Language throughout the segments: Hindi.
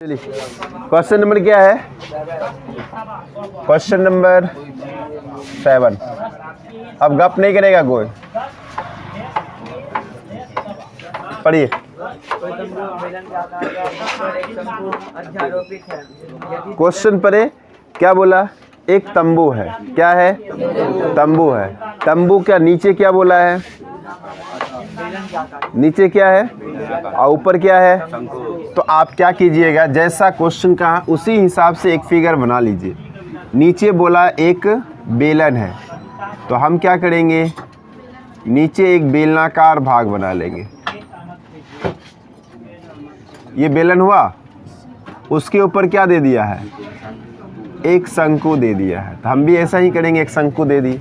क्वेश्चन नंबर क्या है? Question number 7। अब गप नहीं करेगा कोई, पढ़िए। क्वेश्चन पढ़े, क्या बोला? एक तंबू है। क्या है? तंबू है। तंबू क्या नीचे क्या बोला है? नीचे क्या है और ऊपर क्या है? तो आप क्या कीजिएगा, जैसा क्वेश्चन कहा उसी हिसाब से एक फिगर बना लीजिए। नीचे बोला एक बेलन है, तो हम क्या करेंगे, नीचे एक बेलनाकार भाग बना लेंगे। ये बेलन हुआ, उसके ऊपर क्या दे दिया है? एक शंकु दे दिया है। तो हम भी ऐसा ही करेंगे, एक शंकु दे दी।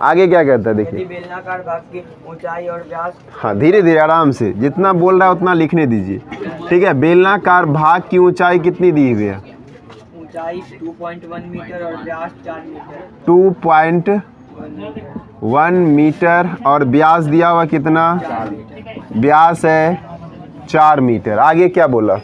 आगे क्या कहता है देखिए, बेलनाकार भाग की ऊंचाई और व्यास। हाँ, धीरे धीरे आराम से, जितना बोल रहा है उतना लिखने दीजिए, ठीक है। बेलनाकार भाग की ऊंचाई कितनी दी हुई है? ऊंचाई 2.1 मीटर और व्यास 4 मीटर। 2.1 मीटर और व्यास दिया हुआ कितना? व्यास है 4 मीटर। आगे क्या बोला?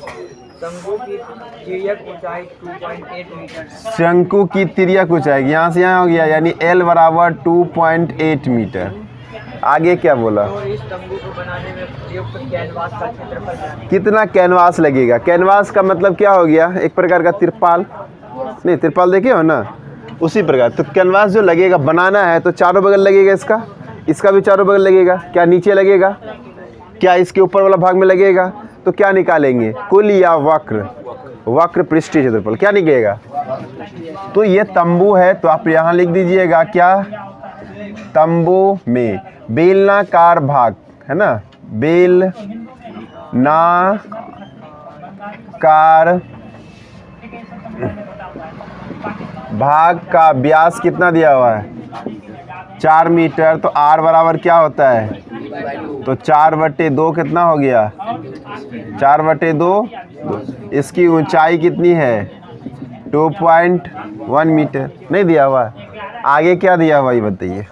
शंकु की तिर्यक ऊंचाई 2.8 मीटर। शंकु की तिर्यक ऊंचाई यहाँ से यहाँ हो गया, यानी L बराबर 2.8 मीटर। आगे क्या बोला? तो इस तंबू को बनाने में प्रयुक्त कैनवास का क्षेत्रफल कितना कैनवास लगेगा? कैनवास का मतलब क्या हो गया? एक प्रकार का तिरपाल, नहीं तिरपाल देखे हो ना, उसी प्रकार। तो कैनवास जो लगेगा, बनाना है तो चारों बगल लगेगा, इसका भी चारों बगल लगेगा। क्या नीचे लगेगा? क्या इसके ऊपर वाला भाग में लगेगा? तो क्या निकालेंगे, कुल या वक्र? वक्र पृष्ठीय क्षेत्रफल क्या निकलेगा? तो ये तंबू है, तो आप यहाँ लिख दीजिएगा क्या? तंबू में बेलनाकार भाग है ना, बेलनाकार भाग का व्यास कितना दिया हुआ है? 4 मीटर। तो R बराबर क्या होता है? तो 4/2 कितना हो गया? 4/2। इसकी ऊंचाई कितनी है? 2.1 मीटर। नहीं दिया हुआ। आगे क्या दिया हुआ ये बताइए।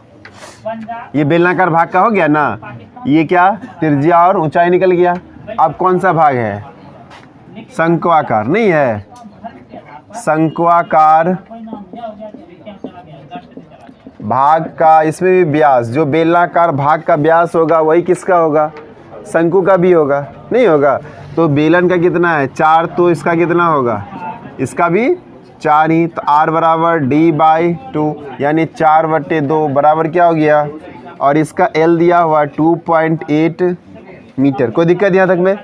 ये बेलनाकार भाग का हो गया ना, ये क्या त्रिज्या और ऊंचाई निकल गया। अब कौन सा भाग है? शंक्वाकार नहीं है, शंक्वाकार भाग का, इसमें भी व्यास, जो बेलनाकार भाग का व्यास होगा वही किसका होगा? शंकु का भी होगा, नहीं होगा? तो बेलन का कितना है? 4। तो इसका कितना होगा? इसका भी 4 ही। तो R बराबर D/2, यानी 4/2 बराबर क्या हो गया? और इसका L दिया हुआ 2.8 मीटर। कोई दिक्कत यहाँ तक में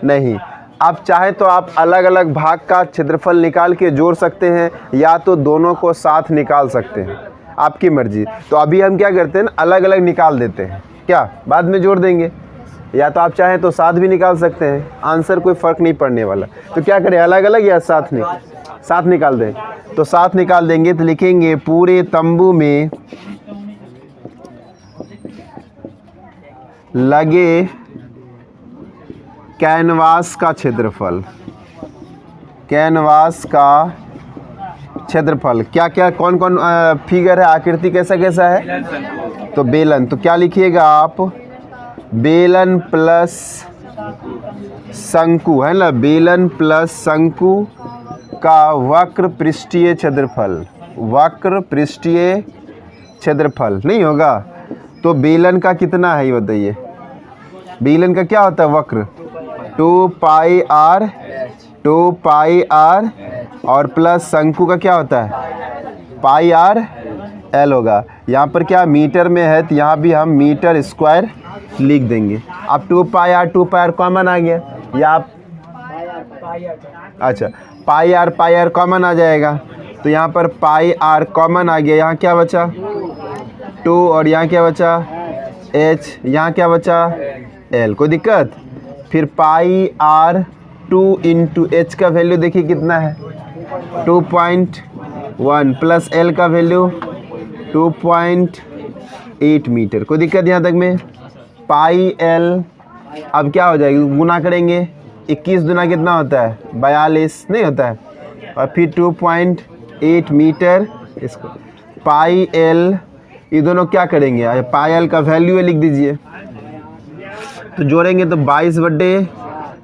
नहीं। आप चाहे तो आप अलग अलग भाग का क्षेत्रफल निकाल के जोड़ सकते हैं, या तो दोनों को साथ निकाल सकते हैं, आपकी मर्जी। तो अभी हम क्या करते हैं, अलग अलग निकाल देते हैं, क्या बाद में जोड़ देंगे, या तो आप चाहें तो साथ भी निकाल सकते हैं। आंसर कोई फ़र्क नहीं पड़ने वाला। तो क्या करें, अलग अलग या साथ निकाल दें? तो साथ निकाल देंगे तो लिखेंगे पूरे तंबू में लगे कैनवास का क्षेत्रफल। कैनवास का क्षेत्रफल क्या क्या, कौन कौन फिगर है, आकृति कैसा कैसा है? तो बेलन, तो क्या लिखिएगा आप? बेलन प्लस शंकु है ना, बेलन प्लस शंकु का वक्र पृष्ठीय क्षेत्रफल। वक्र पृष्ठीय क्षेत्रफल नहीं होगा? तो बेलन का कितना है ये बताइए। बेलन का क्या होता है वक्र? 2πr और प्लस शंकु का क्या होता है? πr/l होगा। यहाँ पर क्या मीटर में है, तो यहाँ भी हम मीटर स्क्वायर लिख देंगे। अब 2πr कॉमन आ गया, या आप अच्छा πr कॉमन आ जाएगा। तो यहाँ पर πr कॉमन आ गया। यहाँ क्या बचा? 2 और यहाँ क्या बचा? h। यहाँ क्या बचा? l। कोई दिक्कत? फिर πr2 इंटू h का वैल्यू देखिए कितना है? 2.1 प्लस l का वैल्यू 2.8 मीटर। कोई दिक्कत यहाँ तक में? πl अब क्या हो जाएगी, गुना करेंगे। 21 दुना कितना होता है? 42 नहीं होता है? और फिर 2.8 मीटर। इसको πl, ये दोनों क्या करेंगे, πl का वैल्यू लिख दीजिए। तो जोड़ेंगे तो 22/,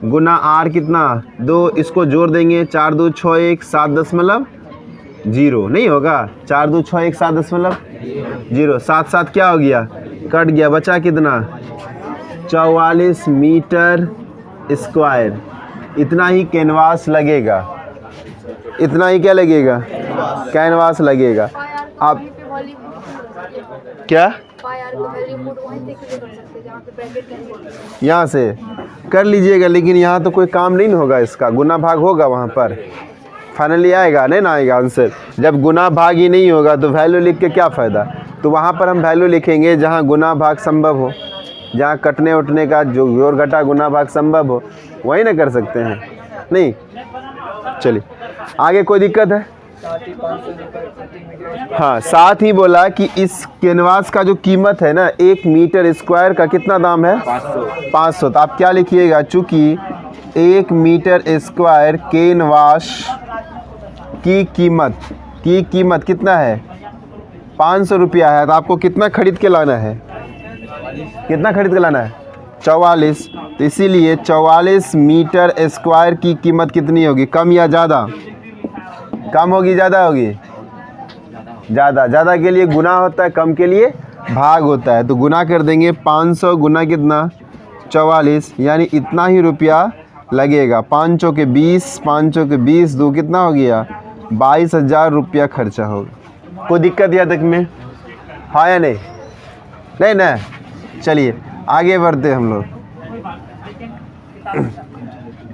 गुना आर कितना 2, इसको जोड़ देंगे 4 2 6 1 7.0 नहीं होगा। 4 2 6 1 7.0 साथ साथ क्या हो गया, कट गया, बचा कितना 44 मीटर स्क्वायर। इतना ही कैनवास लगेगा, इतना ही क्या लगेगा, कैनवास लगेगा। आप क्या यहाँ से कर लीजिएगा, लेकिन यहाँ तो कोई काम नहीं होगा, इसका गुना भाग होगा वहाँ पर फाइनली आएगा, नहीं ना आएगा आंसर। जब गुना भाग ही नहीं होगा तो वैल्यू लिख के क्या फ़ायदा। तो वहाँ पर हम वैल्यू लिखेंगे जहाँ गुना भाग संभव हो, जहाँ कटने उठने का जो जोड़ घटा गुना भाग संभव हो, वही ना कर सकते हैं। नहीं, चलिए आगे कोई दिक्कत है। हाँ, साथ ही बोला कि इस कैनवास का जो कीमत है ना 1 मीटर स्क्वायर का कितना दाम है 500। तो आप क्या लिखिएगा, चूँकि 1 मीटर स्क्वायर कैनवास की कीमत कितना है 500 रुपया है। तो आपको कितना खरीद के लाना है, कितना खरीद के लाना है 44। तो इसीलिए 44 मीटर स्क्वायर की कीमत कितनी होगी, कम या ज़्यादा, कम होगी ज़्यादा होगी, ज़्यादा। ज़्यादा के लिए गुना होता है, कम के लिए भाग होता है। तो गुना कर देंगे 500 गुना कितना 44, यानी इतना ही रुपया लगेगा। 5 चौके 20, 5 चौके 20, 2 कितना हो गया 22,000 रुपया खर्चा होगा। कोई दिक्कत यहाँ तक में, हाँ या नहीं, नहीं ना। चलिए आगे बढ़ते हम लोग।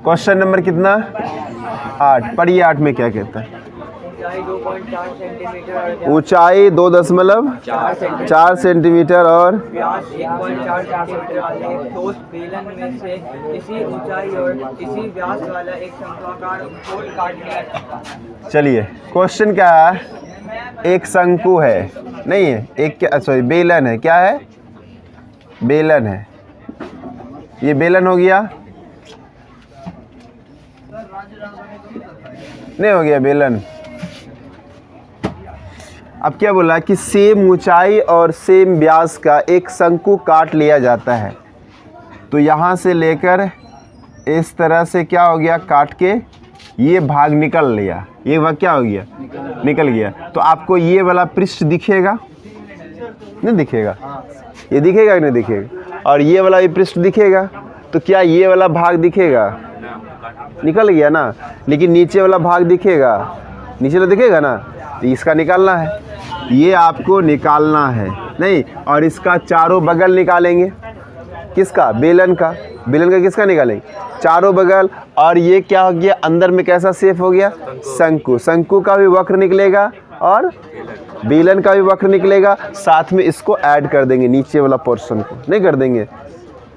क्वेश्चन नंबर कितना 8 पढ़िए। 8 में क्या कहता है, ऊंचाई 2.4 सेंटीमीटर और व्यास 1.4 सेंटीमीटर वाले एक ठोस बेलन में से इसी ऊंचाई और इसी व्यास वाला एक शंक्वाकार गोल काटने। चलिए क्वेश्चन क्या है, एक शंकु है, नहीं है एक, क्या सॉरी बेलन है, क्या है बेलन है, ये बेलन हो गया, नहीं हो गया बेलन। अब क्या बोला कि सेम ऊंचाई और सेम व्यास का एक शंकु काट लिया जाता है। तो यहाँ से लेकर इस तरह से क्या हो गया, काट के ये भाग निकल लिया, ये भाग क्या हो गया निकल गया। तो आपको ये वाला पृष्ठ दिखेगा, नहीं दिखेगा, ये दिखेगा कि नहीं दिखेगा, और ये वाला भी पृष्ठ दिखेगा। तो क्या ये वाला भाग दिखेगा, निकल गया ना, लेकिन नीचे वाला भाग दिखेगा, नीचे वाला दिखेगा ना। तो इसका निकालना है, ये आपको निकालना है, नहीं, और इसका चारों बगल निकालेंगे, किसका बेलन का, बेलन का किसका निकालेंगे चारों बगल। और ये क्या हो गया, अंदर में कैसा शेप हो गया शंकु, शंकु का भी वक्र निकलेगा और बेलन का भी वक्र निकलेगा। साथ में इसको ऐड कर देंगे, नीचे वाला पोर्शन को नहीं कर देंगे,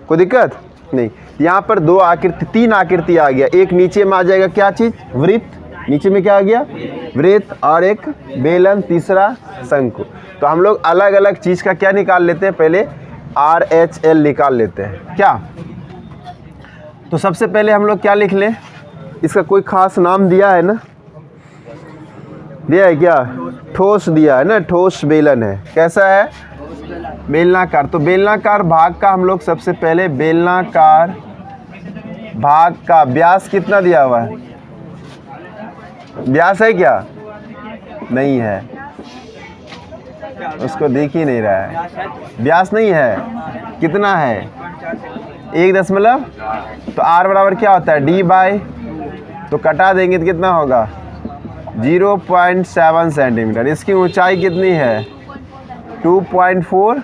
कोई दिक्कत नहीं। यहाँ पर 2 आकृति 3 आकृति आ गया, एक नीचे में आ जाएगा क्या चीज़ वृत्त, नीचे में क्या आ गया वृत्त, और एक बेलन, तीसरा शंकु। तो हम लोग अलग अलग चीज़ का क्या निकाल लेते हैं, पहले RHL निकाल लेते हैं क्या। तो सबसे पहले हम लोग क्या लिख लें, इसका कोई खास नाम दिया है ना, दिया है क्या, ठोस दिया है ना, ठोस बेलन है, कैसा है बेलनाकार। तो बेलनाकार भाग का हम लोग सबसे पहले बेलनाकार भाग का व्यास कितना दिया हुआ है, व्यास है क्या, नहीं है, उसको देख ही नहीं रहा है, व्यास नहीं है, कितना है 1 तो R बराबर क्या होता है D बाय, तो कटा देंगे तो कितना होगा 0.7 सेंटीमीटर। इसकी ऊंचाई कितनी है 2.4।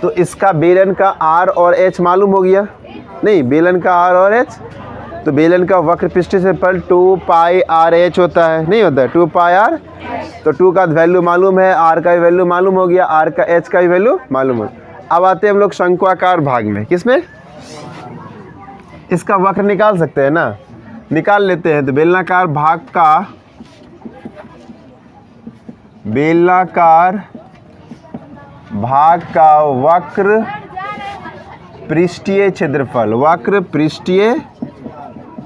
तो इसका बेलन का R और H मालूम हो गया, नहीं बेलन का R और H, तो बेलन का वक्र पृष्ठ से पर 2 पाई RH होता है, नहीं होता है 2 पाई R। तो 2 का वैल्यू मालूम है, R का भी वैल्यू मालूम हो गया, R का H का भी वैल्यू मालूम हो। अब आते हैं हम लोग शंक्वाकार भाग में, किसमें इसका वक्र निकाल सकते हैं ना, निकाल लेते हैं। तो बेलनाकार भाग का, बेलनाकार भाग का वक्र पृष्ठीय क्षेत्रफल, वक्र पृष्ठीय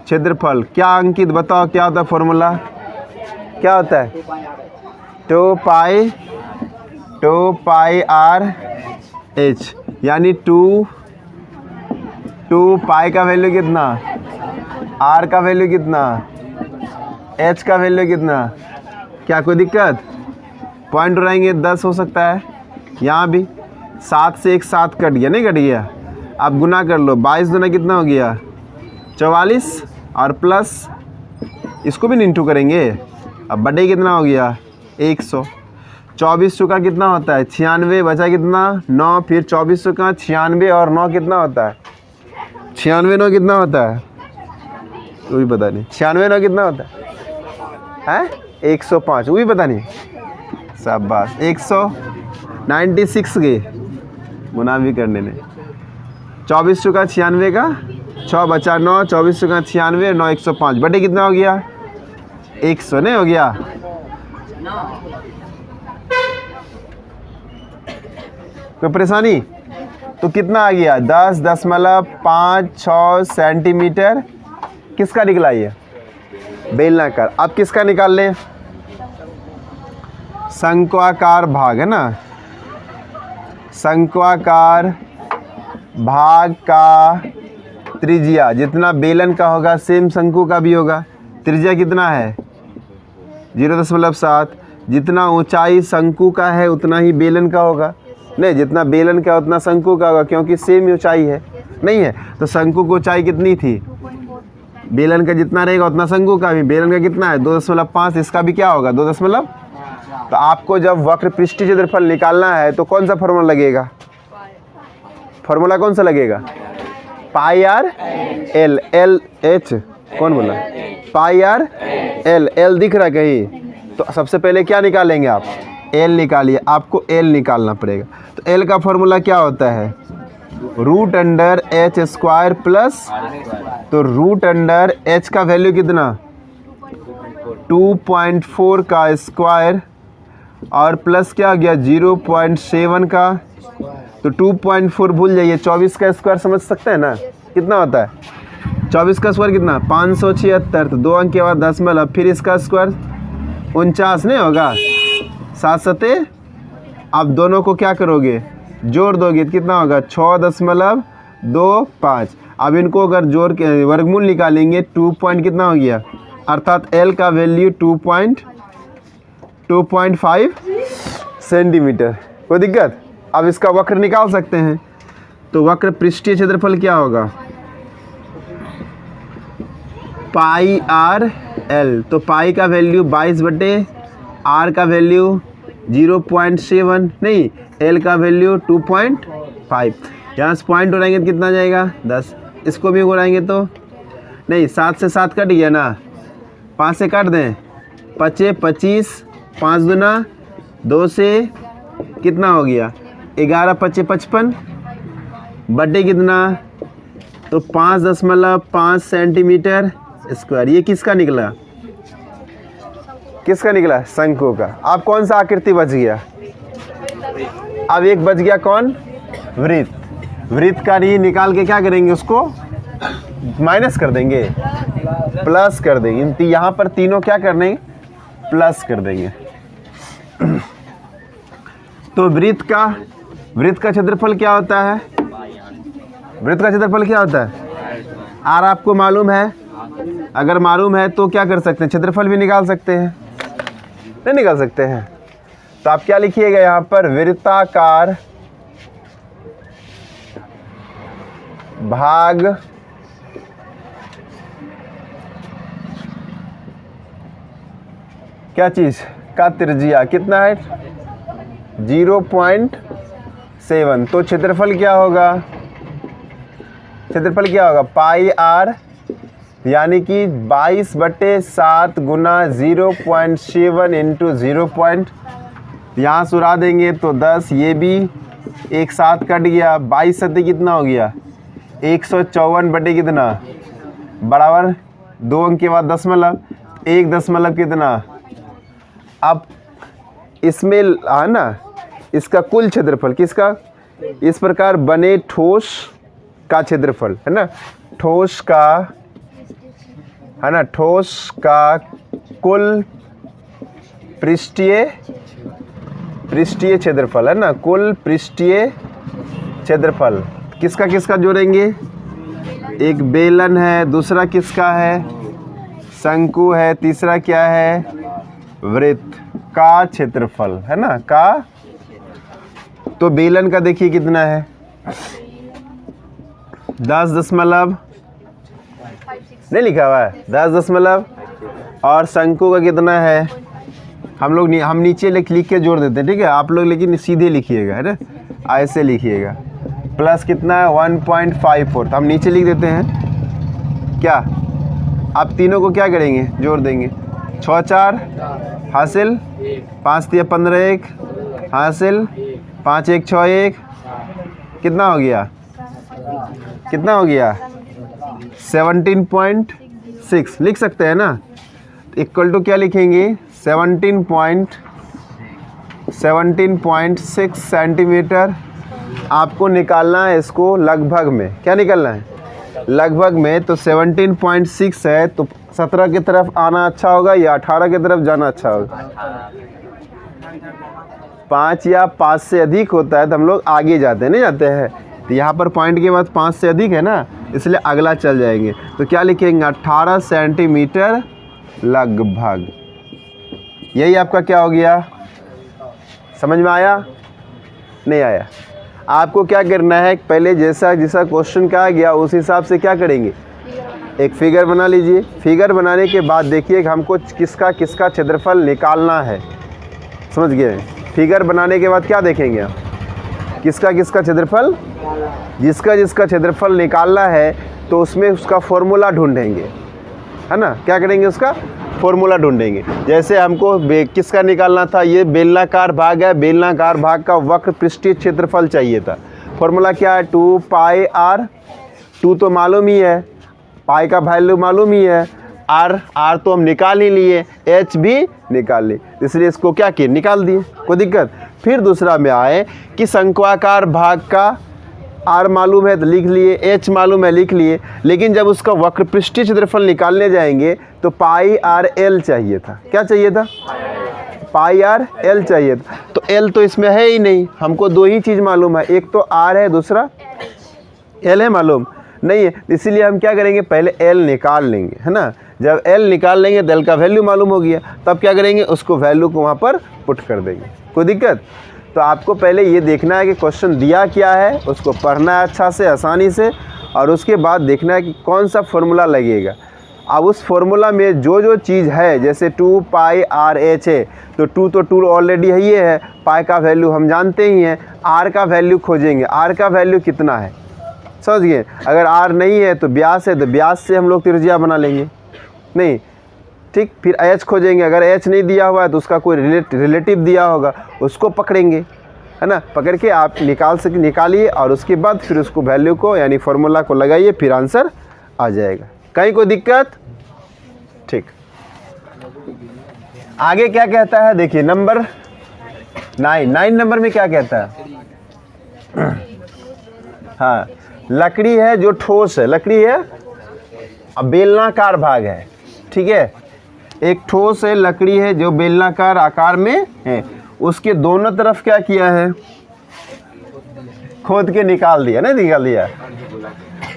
क्षेत्रफल क्या अंकित, बताओ क्या होता है फॉर्मूला, क्या होता है 2 पाई RH, यानी 2 पाई का वैल्यू कितना आर का वैल्यू कितना, एच का वैल्यू कितना, क्या कोई दिक्कत? पॉइंट उड़ाएंगे 10 हो सकता है, यहाँ भी 7 से एक 7 कट गया, नहीं कट गया? अब गुना कर लो, 22 गुना कितना हो गया 44 और प्लस इसको भी इंटू करेंगे। अब बटे कितना हो गया 100। 24 चुका कितना होता है 96, बचा कितना 9, फिर 24 चुका 96 और 9 कितना होता है 96, 9 कितना होता है वो भी पता नहीं। 96, 9 कितना होता है 105, वो भी पता नहीं। शाबाश 196 के गुना भी करने ने। 24 चुका 96 का 6 बचा 9, 24 चुका 96, 9 105 बटे कितना हो गया 100, नहीं हो गया? कोई परेशानी? तो कितना आ गया 10.56 सेंटीमीटर किसका निकला ये बेलनाकार। अब किसका निकाल लें, शंक्वाकार भाग है ना, शंक्वाकार भाग का त्रिज्या जितना बेलन का होगा सेम शंकु का भी होगा। त्रिज्या कितना है 0.7, जितना ऊंचाई शंकु का है उतना ही बेलन का होगा, नहीं जितना बेलन का उतना शंकु का होगा क्योंकि सेम ऊंचाई है, नहीं है? तो शंकु की ऊंचाई कितनी थी, बेलन का जितना रहेगा उतना शंकु का भी। बेलन का कितना है 2.5, इसका भी क्या होगा 2 दशमलव। तो आपको जब वक्र पृष्ठीय क्षेत्रफल निकालना है तो कौन सा फॉर्मूला लगेगा, फॉर्मूला कौन सा लगेगा पाई आर एल, एल एच कौन बोला, पाई आर एल, एल दिख रहा है कहीं? तो सबसे पहले क्या निकालेंगे आप, एल निकालिए, आपको एल निकालना पड़ेगा। तो एल का फॉर्मूला क्या होता है √h² प्लस, तो √h का वैल्यू कितना 2.4 का स्क्वायर और प्लस क्या हो गया 0.7 का, तो 2.4 भूल जाइए, 24 का स्क्वायर समझ सकते हैं ना कितना होता है 24 का स्क्वायर कितना 576, तो 2 अंक के बाद दशमलव, फिर इसका स्क्वायर 49 नहीं होगा 7 सते। अब दोनों को क्या करोगे जोड़ दोगे तो कितना होगा 6.25। अब इनको अगर जोड़ के वर्गमूल निकालेंगे 2 पॉइंट कितना हो गया, अर्थात एल का वैल्यू 2.5 सेंटीमीटर। कोई दिक्कत? अब इसका वक्र निकाल सकते हैं, तो वक्र पृष्ठीय क्षेत्रफल क्या होगा पाई आर एल, तो पाई का वैल्यू 22 बटे आर का वैल्यू 0.7, नहीं एल का वैल्यू 2.5। यहाँ से पॉइंट उड़ाएंगे तो कितना जाएगा 10, इसको भी उड़ाएंगे तो नहीं 7 से 7 कट गया ना, 5 से काट दें 25, 5 दूना 2 से कितना हो गया 11, 25, 55 बटे कितना, तो 5.5 सेंटीमीटर स्क्वायर। ये किसका निकला, किसका निकला शंकु का। अब कौन सा आकृति बच गया, अब एक बच गया कौन वृत्त। वृत्त का नहीं निकाल के क्या करेंगे उसको माइनस कर देंगे, प्लस कर देंगे। यहाँ पर तीनों क्या करने प्लस कर देंगे। तो वृत्त का क्षेत्रफल क्या होता है, वृत्त का क्षेत्रफल क्या होता है आर आपको मालूम है, अगर मालूम है तो क्या कर सकते हैं क्षेत्रफल भी निकाल सकते हैं, नहीं निकाल सकते हैं? तो आप क्या लिखिएगा यहाँ पर वृत्ताकार भाग क्या चीज का त्रिज्या कितना है 0.7। तो क्षेत्रफल क्या होगा, क्षेत्रफल क्या होगा पाई आर, यानी कि 22/7 गुना 0.7 इंटू 0. यहाँ से उड़ा देंगे तो 10, ये भी एक साथ कट गया, 22 सत्ते कितना हो गया 154 बटे कितना बराबर 2 अंक के बाद दशमलव, 1 दशमलव कितना। अब इसमें है ना इसका कुल क्षेत्रफल किसका, इस प्रकार बने ठोस का क्षेत्रफल है ना, ठोस का है ना, ठोस का कुल पृष्ठीय क्षेत्रफल है ना, कुल पृष्ठीय क्षेत्रफल किसका किसका जोड़ेंगे, एक बेलन है, दूसरा किसका है, शंकु है, तीसरा क्या है, वृत्त का क्षेत्रफल है ना, का। तो बेलन का देखिए कितना है, 10.5 नहीं लिखा हुआ है, 10 और शंकु का कितना है, हम नीचे लिख के जोड़ देते हैं, ठीक है। आप लोग लेकिन सीधे लिखिएगा, है ना, ऐसे लिखिएगा। प्लस कितना है 1.54, हम नीचे लिख देते हैं क्या। आप तीनों को क्या करेंगे, जोड़ देंगे। 6 4 हासिल, 5 3 15 1 हासिल, 5 1 6 1, कितना हो गया, कितना हो गया 17.6 लिख सकते हैं ना। इक्वल टू क्या लिखेंगे, 17.6 सेंटीमीटर। आपको निकालना है इसको लगभग में, क्या निकालना है, लगभग में। तो 17.6 है, तो 17 की तरफ आना अच्छा होगा या 18 की तरफ जाना अच्छा होगा। 5 या 5 से अधिक होता है तो हम लोग आगे जाते हैं, नहीं जाते हैं। तो यहाँ पर पॉइंट के बाद 5 से अधिक है ना, इसलिए अगला चल जाएंगे। तो क्या लिखेंगे, 18 सेंटीमीटर लगभग। यही आपका क्या हो गया, समझ में आया, नहीं आया। आपको क्या करना है, पहले जैसा क्वेश्चन कहा गया उस हिसाब से क्या करेंगे, एक फिगर बना लीजिए। फिगर बनाने के बाद देखिए हमको किसका क्षेत्रफल निकालना है, समझ गए। फिगर बनाने के बाद क्या देखेंगे आप, किसका क्षेत्रफल, जिसका क्षेत्रफल निकालना है तो उसमें उसका फॉर्मूला ढूंढेंगे, है ना। क्या करेंगे, उसका फॉर्मूला ढूंढेंगे। जैसे हमको किसका निकालना था, ये बेलनाकार भाग है, बेलनाकार भाग का वक्र पृष्ठीय क्षेत्रफल चाहिए था। फॉर्मूला क्या है, 2 पाई आर। 2 तो मालूम ही है, पाई का वैल्यू मालूम ही है, आर तो हम निकाल ही लिए, एच भी निकाल ली, इसलिए इसको क्या किए, निकाल दिए, कोई दिक्कत। फिर दूसरा में आए कि शंक्वाकार भाग का आर मालूम है तो लिख लिए, एच मालूम है लिख लिए, लेकिन जब उसका वक्र पृष्ठीय क्षेत्रफल निकालने जाएंगे तो पाई आर एल चाहिए था। क्या चाहिए था, पाई आर एल चाहिए था। तो एल तो इसमें है ही नहीं, हमको 2 ही चीज़ मालूम है, एक तो आर है, दूसरा एल है, मालूम नहीं है। इसीलिए हम क्या करेंगे, पहले एल निकाल लेंगे, है ना। जब एल निकाल लेंगे तो एल का वैल्यू मालूम हो गया, तब क्या करेंगे, उसको वैल्यू को वहाँ पर पुट कर देंगे, कोई दिक्कत। तो आपको पहले ये देखना है कि क्वेश्चन दिया क्या है, उसको पढ़ना है अच्छा से, आसानी से, और उसके बाद देखना है कि कौन सा फॉर्मूला लगेगा। अब उस फॉर्मूला में जो चीज़ है, जैसे 2 पाई आर एच है, तो 2 तो 2 ऑलरेडी है, ये है, पाई का वैल्यू हम जानते ही हैं, आर का वैल्यू खोजेंगे, आर का वैल्यू कितना है, समझ गए। अगर आर नहीं है तो व्यास है, तो व्यास से हम लोग त्रिज्या बना लेंगे, नहीं ठीक। फिर एच खोजेंगे, अगर एच नहीं दिया हुआ है तो उसका कोई रिलेटिव दिया होगा, उसको पकड़ेंगे, है ना। पकड़ के आप निकालिए और उसके बाद फिर उसको वैल्यू को यानी फॉर्मूला को लगाइए, फिर आंसर आ जाएगा। कहीं कोई दिक्कत, ठीक। आगे क्या कहता है, देखिए नंबर 9 नंबर में क्या कहता है। हाँ, लकड़ी है जो ठोस है, लकड़ी है, अब बेलनाकार भाग है, ठीक है। एक ठोस है, लकड़ी है जो बेलनाकार आकार में है, उसके दोनों तरफ क्या किया है, खोद के निकाल दिया, नहीं निकाल दिया,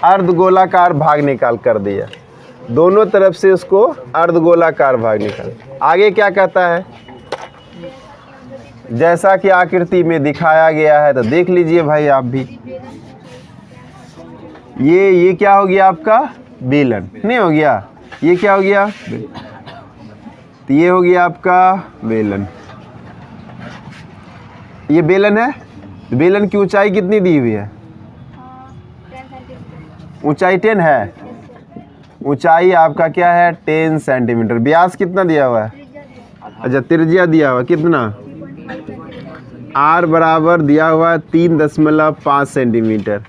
अर्धगोलाकार भाग निकाल कर दिया, दोनों तरफ से उसको अर्धगोलाकार भाग निकाल। आगे क्या कहता है, जैसा कि आकृति में दिखाया गया है, तो देख लीजिए भाई आप भी। ये क्या हो गया आपका, बेलन नहीं हो गया, ये क्या हो गया, तो ये हो गया आपका बेलन, ये बेलन है। बेलन की ऊंचाई कितनी दी हुई है, ऊंचाई 10 है, ऊंचाई आपका क्या है 10 सेंटीमीटर। व्यास कितना दिया हुआ है, अच्छा त्रिज्या दिया हुआ कितना, आर बराबर दिया हुआ है 3.5 सेंटीमीटर।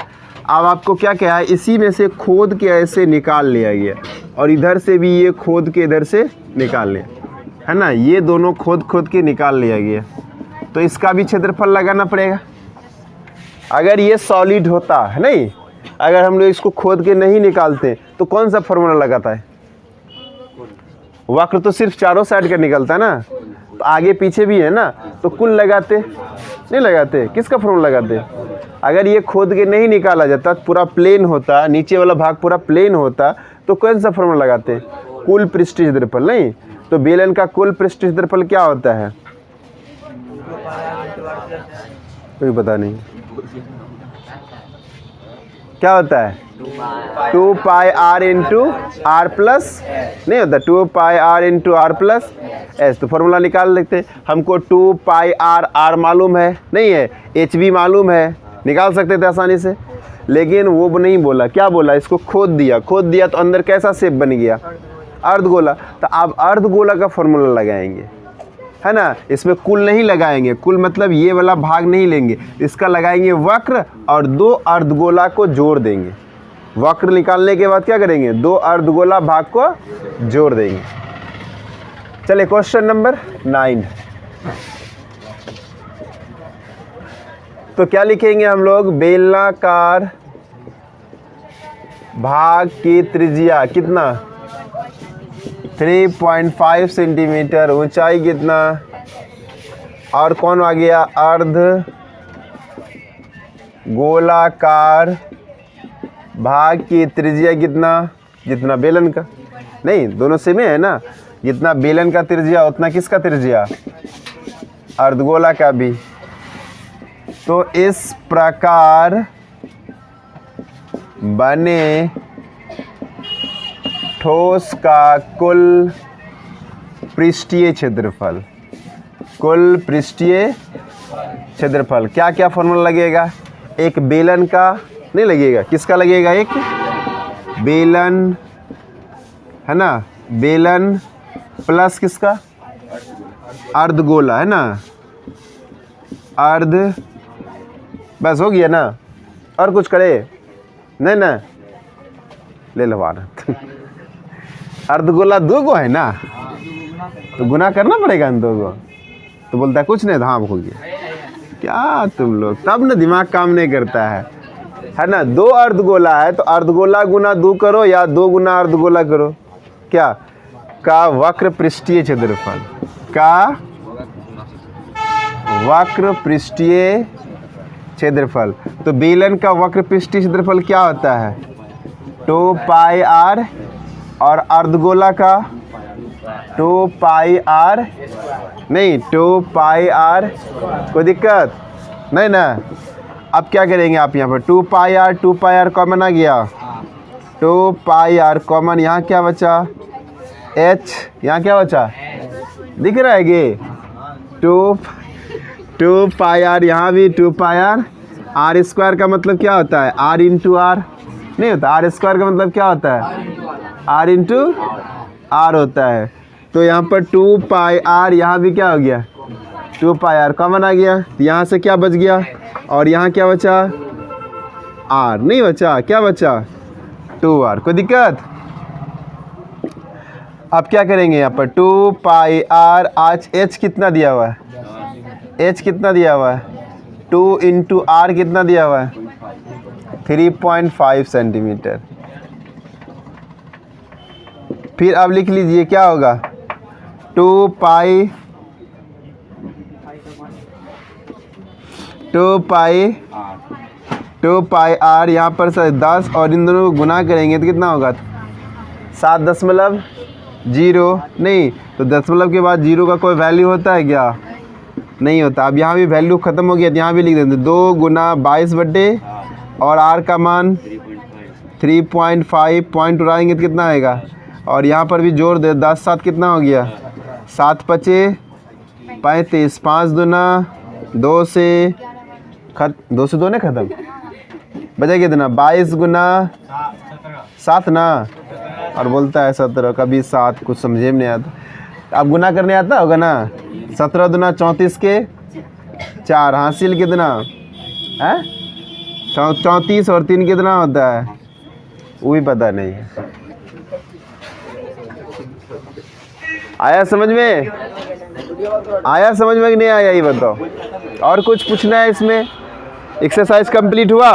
अब आपको क्या क्या है, इसी में से खोद के ऐसे निकाल लिया गया, और इधर से भी ये खोद के इधर से निकाल लिया, है ना। ये दोनों खोद के निकाल लिया गया, तो इसका भी क्षेत्रफल लगाना पड़ेगा। अगर ये सॉलिड होता है, नहीं, अगर हम लोग इसको खोद के नहीं निकालते तो कौन सा फॉर्मूला लगाता है, वक्र तो सिर्फ चारों साइड का निकलता है ना, तो आगे पीछे भी है ना, तो कुल लगाते नहीं लगाते, किसका फॉर्मूला लगाते, अगर ये खोद के नहीं निकाला जाता, पूरा प्लेन होता, नीचे वाला भाग पूरा प्लेन होता, तो कौन सा फॉर्मूला लगाते हैं? कुल पृष्ठीय क्षेत्रफल। नहीं, तो बेलन का कुल पृष्ठीय क्षेत्रफल क्या होता है? कोई पता नहीं क्या होता है? 2 pi R into R plus, नहीं होता 2 pi R into R plus S. तो फॉर्मूला निकाल लेते हैं। हमको 2 पाई आर, आर मालूम है नहीं है, एच भी मालूम है, निकाल सकते थे आसानी से, लेकिन वो नहीं बोला। क्या बोला? इसको खोद दिया। खोद दिया तो अंदर कैसा शेप बन गया? अर्धगोला। तो आप अर्धगोला का फॉर्मूला लगाएंगे, है ना। इसमें कुल नहीं लगाएंगे, कुल मतलब ये वाला भाग नहीं लेंगे, इसका लगाएंगे वक्र और 2 अर्धगोला को जोड़ देंगे। वक्र निकालने के बाद क्या करेंगे? 2 अर्धगोला भाग को जोड़ देंगे। चलिए क्वेश्चन नंबर 9। तो क्या लिखेंगे हम लोग? बेलनाकार भाग की त्रिज्या कितना? 3.5 सेंटीमीटर। ऊंचाई कितना? और कौन आ गया? अर्ध गोलाकार भाग की त्रिज्या कितना? जितना बेलन का, नहीं दोनों सेम है ना, जितना बेलन का त्रिज्या उतना किसका त्रिज्या? अर्धगोला का भी। तो इस प्रकार बने ठोस का कुल पृष्ठीय क्षेत्रफल, कुल पृष्ठीय क्षेत्रफल क्या क्या फॉर्मूला लगेगा? एक बेलन का नहीं लगेगा, किसका लगेगा? एक बेलन, है ना, बेलन प्लस किसका? अर्धगोला, है ना, अर्ध। बस हो गया ना, और कुछ करे? नहीं ना, ले लो वाला। अर्धगोला 2 गो है ना, तो गुना करना पड़ेगा इन 2 गो। तो बोलता है कुछ नहीं, तो हाँ हो गया। क्या तुम लोग, तब ना दिमाग काम नहीं करता है ना। 2 अर्धगोला है तो अर्धगोला गुना 2 करो या 2 गुना अर्धगोला करो। क्या? का वक्र पृष्ठीय क्षेत्रफल, का वक्र पृष्ठीय क्षेत्रफल। तो बेलन का वक्र पृष्ठीय क्षेत्रफल क्या होता है? 2 पाई आर, और अर्धगोला का 2 पाई आर, नहीं 2 पाई आर। कोई दिक्कत नहीं ना। अब क्या करेंगे आप? यहाँ पर 2 पाई आर कॉमन आ गया, 2 पाई आर कॉमन। यहाँ क्या बचा? एच। यहाँ क्या बचा? दिख रहा है ये 2 पाई आर, यहाँ भी 2 पाई आर। आर स्क्वायर का मतलब क्या होता है? आर इंटू आर नहीं होता। आर स्क्वायर का मतलब क्या होता है? आर इंटू आर होता है। तो यहाँ पर 2 पाई आर, यहाँ भी क्या हो गया? 2 पाई आर कॉमन आ गया। तो यहाँ से क्या बच गया? और यहाँ क्या बचा? आर नहीं बचा, क्या बचा? 2r। कोई दिक्कत? अब क्या करेंगे यहाँ पर? 2 पाई आर, आज h कितना दिया हुआ है? h कितना दिया हुआ है? 2 इंटू आर कितना दिया हुआ है? 3.5 सेंटीमीटर। फिर अब लिख लीजिए क्या होगा? 2 पाई आर, यहाँ पर 10 और इन दोनों को गुना करेंगे तो कितना होगा? 7.0 नहीं, तो दशमलव के बाद 0 का कोई वैल्यू होता है क्या? नहीं होता। अब यहाँ भी वैल्यू ख़त्म हो गया, तो यहाँ भी लिख देते 2 गुना 22 बटे और आर का मान 3.5, पॉइंट उड़ाएंगे तो कितना आएगा? और यहाँ पर भी जोड़ दे, 10 7 कितना हो गया? 7 5 35, 5 दूना 2 से 2 ने ख़त्म, बचा कितना? 22 गुना 7 ना, और बोलता है 17, कभी 7, कुछ समझे में नहीं आता। अब गुना करने आता होगा ना? 17 दूना 34 के 4, हासिल कितना है? 34 और 3 कितना होता है? वो भी पता नहीं है। आया समझ में? आया समझ में कि नहीं आया, ये बताओ। और कुछ पूछना है इसमें? एक्सरसाइज कंप्लीट हुआ?